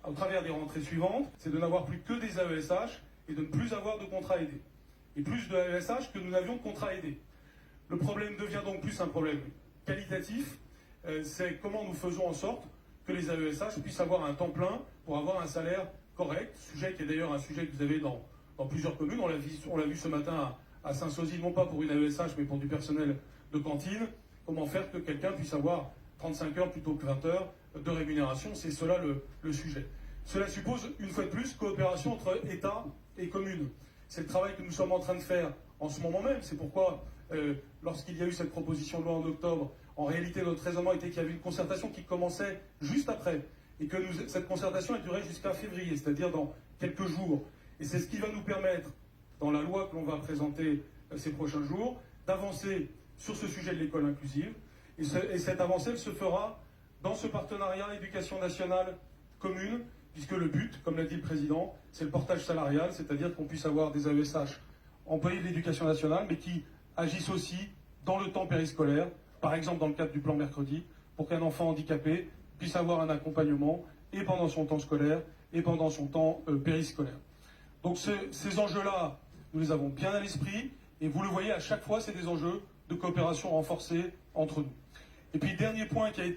au travers des rentrées suivantes, c'est de n'avoir plus que des AESH et de ne plus avoir de contrats aidés. Et plus de AESH que nous n'avions de contrats aidés. Le problème devient donc plus un problème qualitatif, c'est comment nous faisons en sorte que les AESH puissent avoir un temps plein pour avoir un salaire correct, sujet qui est d'ailleurs un sujet que vous avez dans plusieurs communes. On l'a vu ce matin à Saint-Sozy, non pas pour une AESH, mais pour du personnel de cantine. Comment faire que quelqu'un puisse avoir 35 heures plutôt que 20 heures de rémunération, c'est cela le sujet. Cela suppose, une fois de plus, coopération entre État et communes. C'est le travail que nous sommes en train de faire en ce moment même. C'est pourquoi, lorsqu'il y a eu cette proposition de loi en octobre, en réalité, notre raisonnement était qu'il y avait une concertation qui commençait juste après, et que cette concertation a duré jusqu'à février, c'est-à-dire dans quelques jours. Et c'est ce qui va nous permettre, dans la loi que l'on va présenter ces prochains jours, d'avancer sur ce sujet de l'école inclusive. Et cette avancée, elle se fera dans ce partenariat éducation nationale commune, puisque le but, comme l'a dit le président, c'est le portage salarial, c'est-à-dire qu'on puisse avoir des AESH employés de l'éducation nationale, mais qui agissent aussi dans le temps périscolaire, par exemple dans le cadre du plan mercredi, pour qu'un enfant handicapé puisse avoir un accompagnement et pendant son temps scolaire et pendant son temps périscolaire. Donc ces enjeux-là, nous les avons bien à l'esprit, et vous le voyez, à chaque fois, c'est des enjeux de coopération renforcée entre nous. Et puis, dernier point qui a été